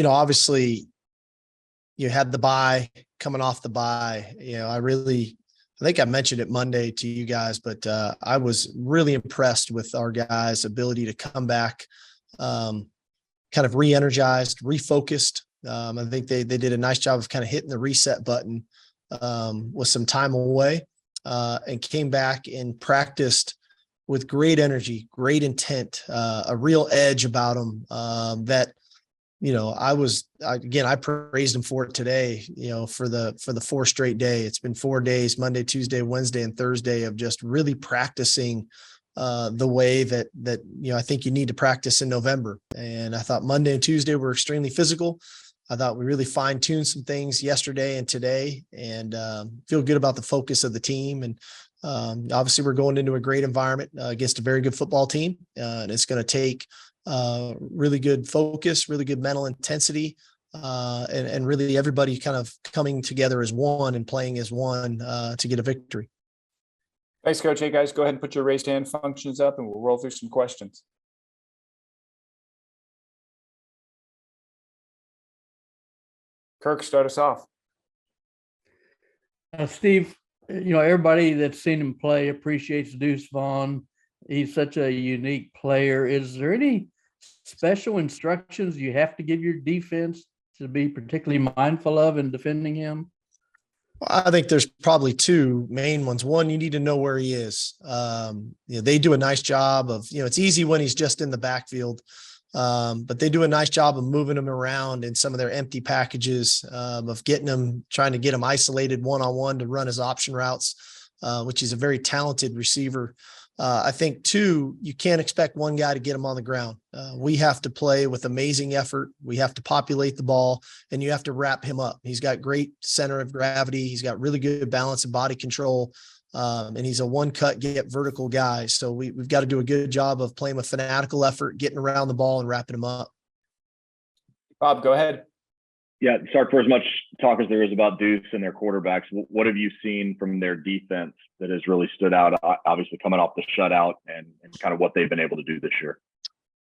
Obviously you had the bye, coming off the bye. I think I mentioned it Monday to you guys, but I was really impressed with our guys' ability to come back, kind of re-energized, refocused. I think they did a nice job of kind of hitting the reset button with some time away, and came back and practiced with great energy, great intent, a real edge about them, that, I praised them for it today, for the 4 straight day. It's been 4 days, Monday, Tuesday, Wednesday, and Thursday, of just really practicing the way that I think you need to practice in November. And I thought Monday and Tuesday were extremely physical. I thought we really fine-tuned some things yesterday and today, and feel good about the focus of the team. And obviously we're going into a great environment against a very good football team. And it's going to take really good focus, really good mental intensity, and really everybody kind of coming together as one and playing as one to get a victory. Thanks, Coach. Hey, guys, go ahead and put your raised hand functions up, and we'll roll through some questions. Kirk, start us off. Steve, everybody that's seen him play appreciates Deuce Vaughn. He's such a unique player. Is there any special instructions you have to give your defense to be particularly mindful of in defending him? I think there's probably 2 main ones. One, you need to know where he is. They do a nice job of, it's easy when he's just in the backfield. But they do a nice job of moving him around in some of their empty packages, of getting him, trying to get him isolated one-on-one to run his option routes, which is a very talented receiver. I think 2, you can't expect one guy to get him on the ground. We have to play with amazing effort. We have to populate the ball, and you have to wrap him up. He's got great center of gravity. He's got really good balance and body control. And he's a one-cut, get vertical guy. So we've got to do a good job of playing with fanatical effort, getting around the ball and wrapping him up. Bob, go ahead. Yeah, Sark, for as much talk as there is about Deuce and their quarterbacks, what have you seen from their defense that has really stood out, obviously coming off the shutout, and kind of what they've been able to do this year?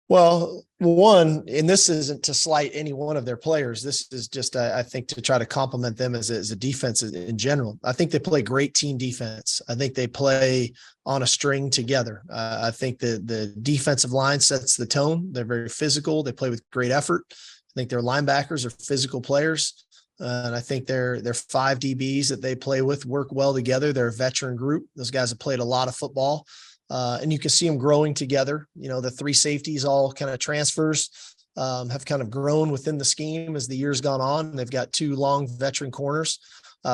Well, one, and this isn't to slight any one of their players. This is just, I think, to try to compliment them as a defense in general. I think they play great team defense. I think they play on a string together. I think the defensive line sets the tone. They're very physical. They play with great effort. I think their linebackers are physical players. And I think their 5 DBs that they play with work well together. They're a veteran group. Those guys have played a lot of football. And you can see them growing together. The 3 safeties, all kind of transfers, have kind of grown within the scheme as the years gone on. They've got 2 long veteran corners.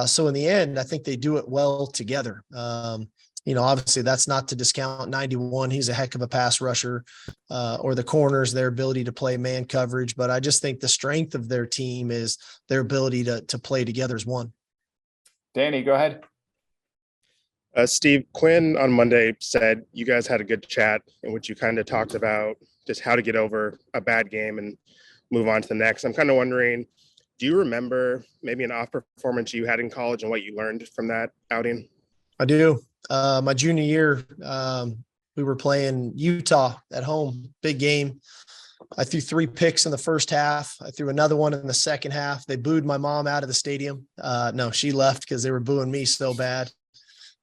So in the end, I think they do it well together. Obviously that's not to discount 91. He's a heck of a pass rusher, or the corners, their ability to play man coverage. But I just think the strength of their team is their ability to play together as one. Danny, go ahead. Steve, Quinn on Monday said you guys had a good chat in which you kind of talked about just how to get over a bad game and move on to the next. I'm kind of wondering, do you remember maybe an off performance you had in college and what you learned from that outing? I do. My junior year, we were playing Utah at home, big game. I threw 3 picks in the first half. I threw another one in the second half. They booed my mom out of the stadium. No, she left because they were booing me so bad.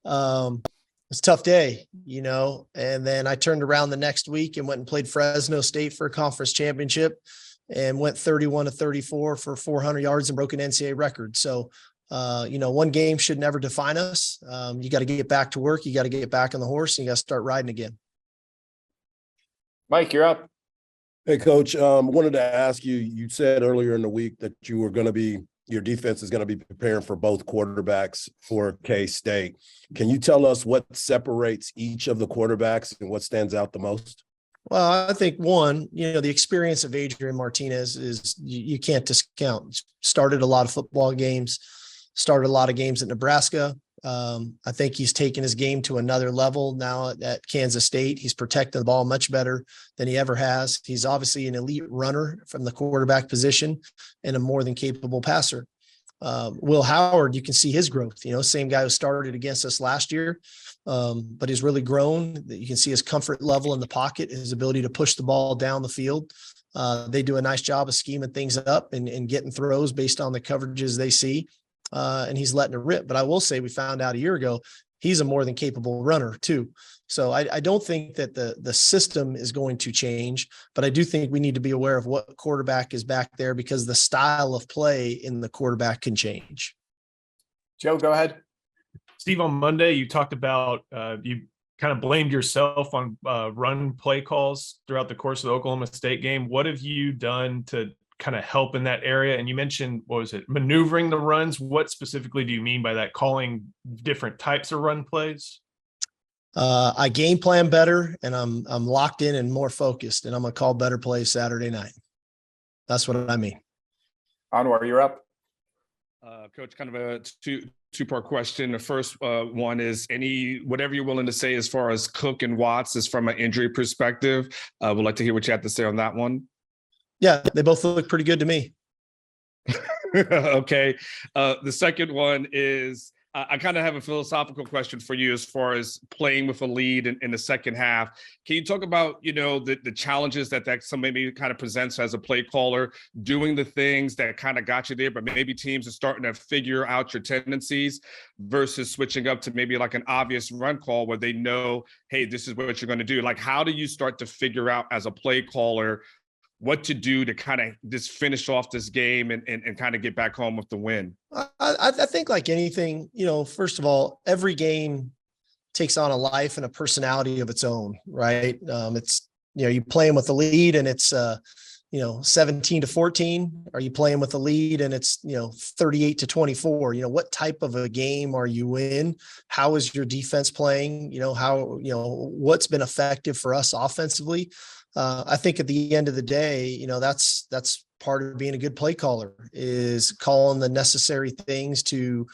It's a tough day, and then I turned around the next week and went and played Fresno State for a conference championship and went 31-34 for 400 yards and broke an NCAA record. So, one game should never define us. You got to get back to work. You got to get back on the horse, and you got to start riding again. Mike, you're up. Hey, Coach, wanted to ask you, you said earlier in the week that you were going to be your defense is going to be preparing for both quarterbacks for K-State. Can you tell us what separates each of the quarterbacks and what stands out the most? Well, I think one, the experience of Adrian Martinez is you can't discount. Started a lot of football games, started a lot of games at Nebraska. I think he's taken his game to another level now at Kansas State. He's protecting the ball much better than he ever has. He's obviously an elite runner from the quarterback position and a more than capable passer. Will Howard, you can see his growth, same guy who started against us last year, but he's really grown. You can see his comfort level in the pocket, his ability to push the ball down the field. They do a nice job of scheming things up and getting throws based on the coverages they see. And he's letting it rip. But I will say we found out a year ago, he's a more than capable runner too. So I don't think that the system is going to change, but I do think we need to be aware of what quarterback is back there because the style of play in the quarterback can change. Joe, go ahead. Steve, on Monday, you talked about you kind of blamed yourself on run play calls throughout the course of the Oklahoma State game. What have you done to kind of help in that area? And you mentioned, what was it, maneuvering the runs? What specifically do you mean by that, calling different types of run plays? I game plan better and I'm locked in and more focused, and I'm going to call better plays Saturday night. That's what I mean. Anwar, you're up. Coach, kind of a two-part question. The first one is whatever you're willing to say as far as Cook and Watts is from an injury perspective. Would like to hear what you have to say on that one. Yeah, they both look pretty good to me. Okay. The second one is I kind of have a philosophical question for you as far as playing with a lead in the second half. Can you talk about, the challenges that maybe kind of presents as a play caller, doing the things that kind of got you there, but maybe teams are starting to figure out your tendencies versus switching up to maybe like an obvious run call where they know, hey, this is what you're going to do. Like, how do you start to figure out as a play caller what to do to kind of just finish off this game and kind of get back home with the win? I think like anything, first of all, every game takes on a life and a personality of its own, right? It's, you playing with the lead and it's, 17-14. Are you playing with the lead and it's, 38-24? What type of a game are you in? How is your defense playing? What's been effective for us offensively? I think at the end of the day, that's part of being a good play caller is calling the necessary things to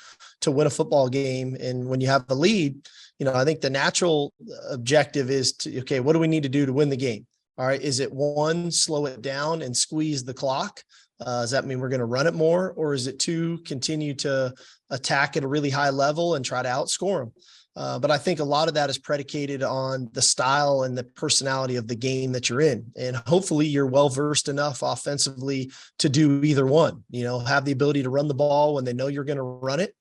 win a football game. And when you have the lead, I think the natural objective is okay, what do we need to do to win the game? All right. Is it one, slow it down and squeeze the clock? Does that mean we're going to run it more? Or is it two, continue to attack at a really high level and try to outscore them? But I think a lot of that is predicated on the style and the personality of the game that you're in. And hopefully you're well-versed enough offensively to do either one, have the ability to run the ball when they know you're going to run it,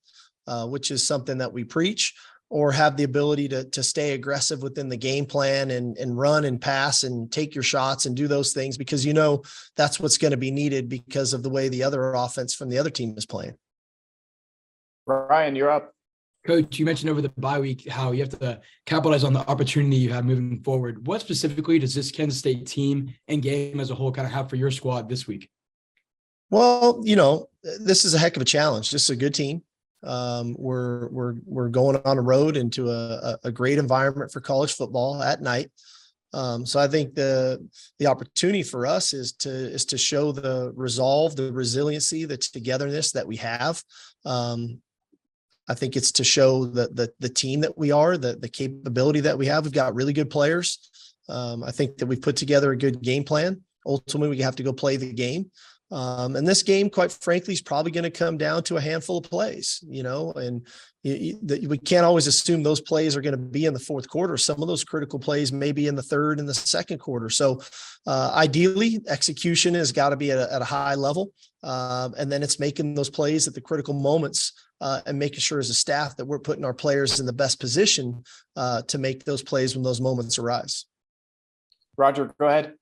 which is something that we preach, or have the ability to stay aggressive within the game plan and run and pass and take your shots and do those things because, that's what's going to be needed because of the way the other offense from the other team is playing. Ryan, you're up. Coach, you mentioned over the bye week how you have to capitalize on the opportunity you have moving forward. What specifically does this Kansas State team and game as a whole kind of have for your squad this week? Well, this is a heck of a challenge. This is a good team. We're going on a road into a great environment for college football at night. So I think the opportunity for us is to show the resolve, the resiliency, the togetherness that we have. I think it's to show the team that we are, the capability that we have. We've got really good players. I think that we've put together a good game plan. Ultimately, we have to go play the game. And this game, quite frankly, is probably going to come down to a handful of plays, and we can't always assume those plays are going to be in the fourth quarter. Some of those critical plays may be in the third and the second quarter. So ideally, execution has got to be at a high level. And then it's making those plays at the critical moments and making sure as a staff that we're putting our players in the best position to make those plays when those moments arise. Roger, go ahead.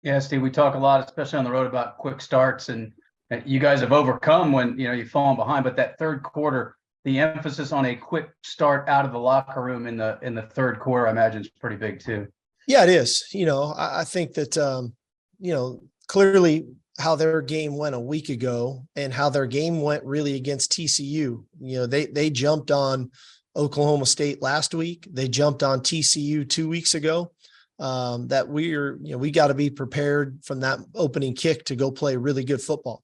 Yeah, Steve, we talk a lot, especially on the road, about quick starts, and you guys have overcome when you've fallen behind. But that third quarter, the emphasis on a quick start out of the locker room in the third quarter, I imagine, is pretty big too. Yeah, it is. I think that clearly how their game went a week ago and how their game went really against TCU. They jumped on Oklahoma State last week. They jumped on TCU 2 weeks ago. That we got to be prepared from that opening kick to go play really good football.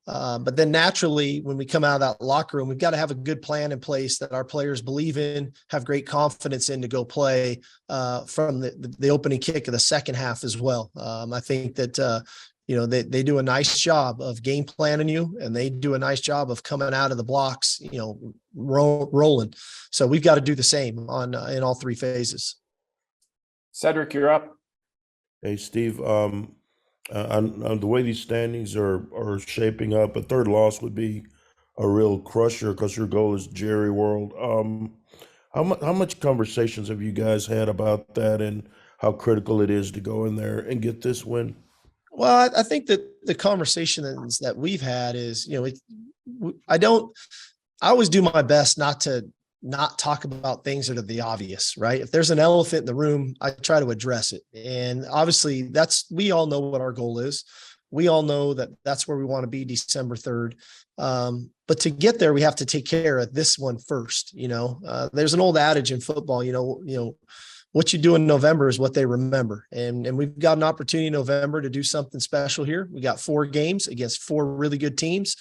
But then naturally, when we come out of that locker room, we've got to have a good plan in place that our players believe in, have great confidence in to go play from the opening kick of the second half as well. I think that, they do a nice job of game planning you, and they do a nice job of coming out of the blocks, rolling. So we've got to do the same in all three phases. Cedric, you're up. Hey, Steve, On the way these standings are shaping up, a third loss would be a real crusher because your goal is Jerry World. How much conversations have you guys had about that and how critical it is to go in there and get this win? Well, I think that the conversations that we've had is, I always do my best not to not talk about things that are the obvious, right? If there's an elephant in the room, I try to address it. And obviously we all know what our goal is. We all know that that's where we want to be December 3rd. But to get there, we have to take care of this one first. There's an old adage in football, what you do in November is what they remember. And we've got an opportunity in November to do something special here. We got 4 games against 4 really good teams,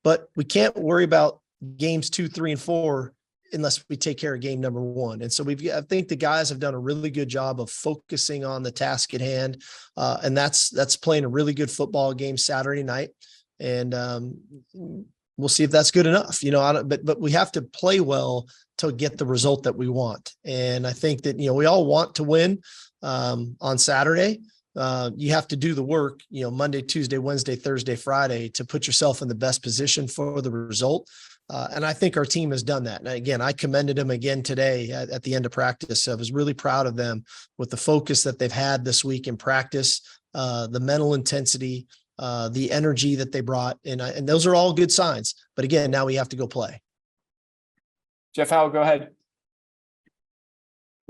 but we can't worry about games 2, 3, and 4 unless we take care of game number 1. And so I think the guys have done a really good job of focusing on the task at hand. And that's playing a really good football game Saturday night. And we'll see if that's good enough, but we have to play well to get the result that we want. And I think that, we all want to win on Saturday. You have to do the work, Monday, Tuesday, Wednesday, Thursday, Friday to put yourself in the best position for the result. And I think our team has done that. And again, I commended them again today at the end of practice. So I was really proud of them with the focus that they've had this week in practice, the mental intensity, the energy that they brought. And those are all good signs. But again, now we have to go play. Jeff Howell, go ahead.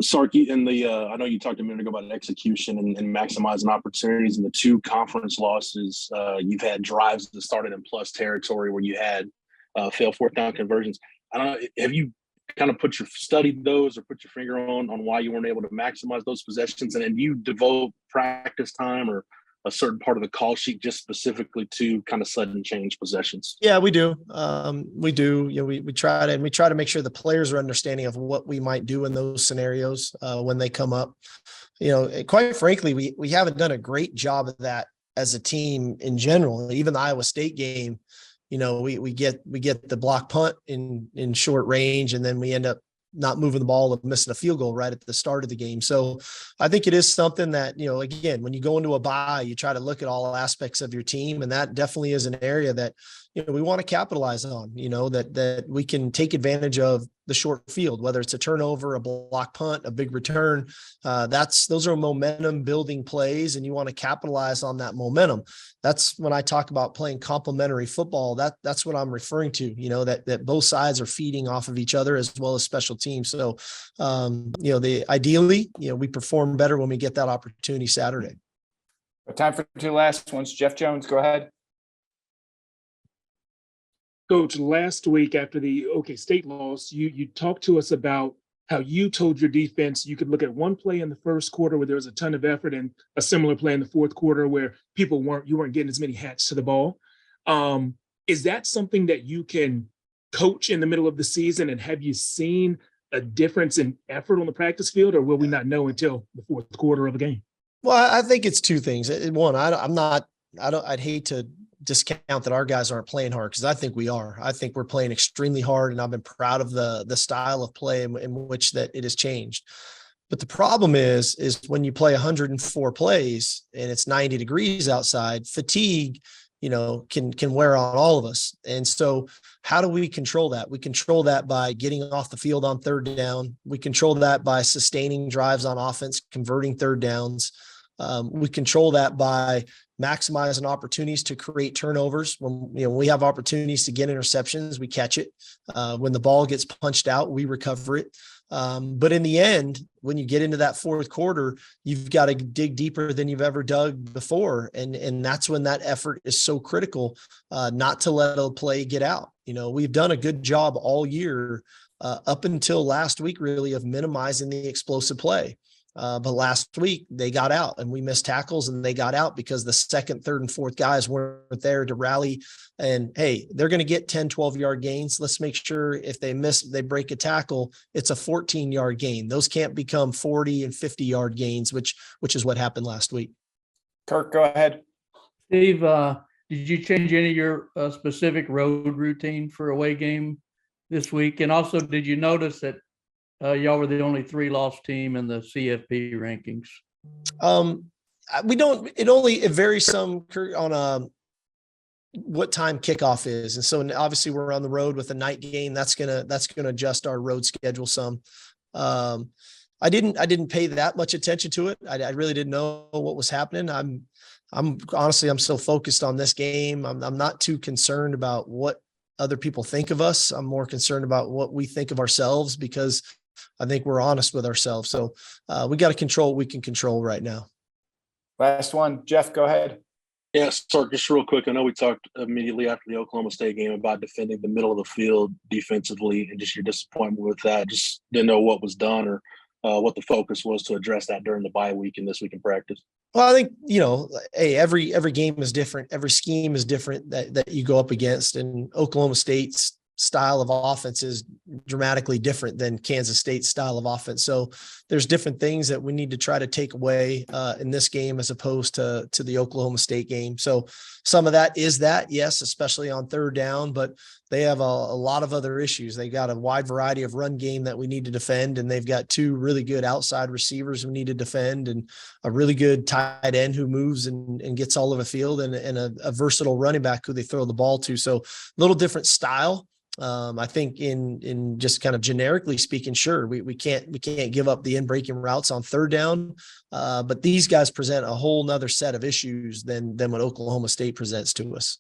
Sarky, I know you talked a minute ago about execution and maximizing opportunities. In the 2 conference losses, you've had drives that started in plus territory where you had failed 4th down conversions. I don't know, have you kind of studied those or put your finger on why you weren't able to maximize those possessions? And then you devote practice time or a certain part of the call sheet just specifically to kind of sudden change possessions? Yeah, we do. We do. We try to make sure the players are understanding of what we might do in those scenarios when they come up. Quite frankly, we haven't done a great job of that as a team in general. Even the Iowa State game, we get the block punt in short range, and then we end up not moving the ball and missing a field goal right at the start of the game. So I think it is something that, again, when you go into a bye, you try to look at all aspects of your team. And that definitely is an area that, we want to capitalize on, that we can take advantage of the short field, whether it's a turnover, a block punt, a big return. Those are momentum building plays, and you want to capitalize on that momentum. That's when I talk about playing complementary football. That's what I'm referring to, that both sides are feeding off of each other as well as special teams. So, ideally, we perform better when we get that opportunity Saturday. Time for 2 last ones. Jeff Jones, go ahead. Coach, last week after the OK State loss, you talked to us about how you told your defense you could look at one play in the first quarter where there was a ton of effort and a similar play in the fourth quarter where you weren't getting as many hats to the ball. Is that something that you can coach in the middle of the season? And have you seen a difference in effort on the practice field, or will we not know until the fourth quarter of a game? Well, I think it's 2 things. One, I'd hate to discount that our guys aren't playing hard, because I think we are. I think we're playing extremely hard, and I've been proud of the style of play in which that it has changed. But the problem is when you play 104 plays and it's 90 degrees outside, fatigue, can wear on all of us. And so how do we control that? We control that by getting off the field on 3rd down. We control that by sustaining drives on offense, converting 3rd downs. We control that by maximizing opportunities to create turnovers. When we have opportunities to get interceptions, we catch it. When the ball gets punched out, we recover it. But in the end, when you get into that fourth quarter, you've got to dig deeper than you've ever dug before. And that's when that effort is so critical, not to let a play get out. We've done a good job all year up until last week, really, of minimizing the explosive play. But last week they got out, and we missed tackles, and they got out because the 2nd, 3rd, and 4th guys weren't there to rally. And hey, they're going to get 10, 12-yard gains. Let's make sure if they break a tackle, it's a 14-yard gain. Those can't become 40 and 50-yard gains, which is what happened last week. Kirk, go ahead. Steve, did you change any of your specific road routine for away game this week? And also, did you notice that y'all were the only 3-loss team in the CFP rankings? It varies some on what time kickoff is. And so obviously we're on the road with a night game. That's going to adjust our road schedule some. I didn't pay that much attention to it. I really didn't know what was happening. I'm honestly, I'm so focused on this game. I'm not too concerned about what other people think of us. I'm more concerned about what we think of ourselves, because I think we're honest with ourselves. So we got to control what we can control right now. Last one, Jeff, go ahead. Yeah, Sark, just real quick. I know we talked immediately after the Oklahoma State game about defending the middle of the field defensively and just your disappointment with that. Just didn't know what was done or what the focus was to address that during the bye week and this week in practice. Well, I think, hey, every game is different. Every scheme is different that you go up against, and Oklahoma State's style of offense is dramatically different than Kansas State's style of offense. So there's different things that we need to try to take away in this game as opposed to the Oklahoma State game. So some of that is that, yes, especially on third down, but they have a lot of other issues. They got a wide variety of run game that we need to defend, and they've got two really good outside receivers we need to defend, and a really good tight end who moves and gets all over the field, and a versatile running back who they throw the ball to. So a little different style. I think in just kind of generically speaking, sure, we can't give up the in breaking routes on third down. But these guys present a whole nother set of issues than what Oklahoma State presents to us.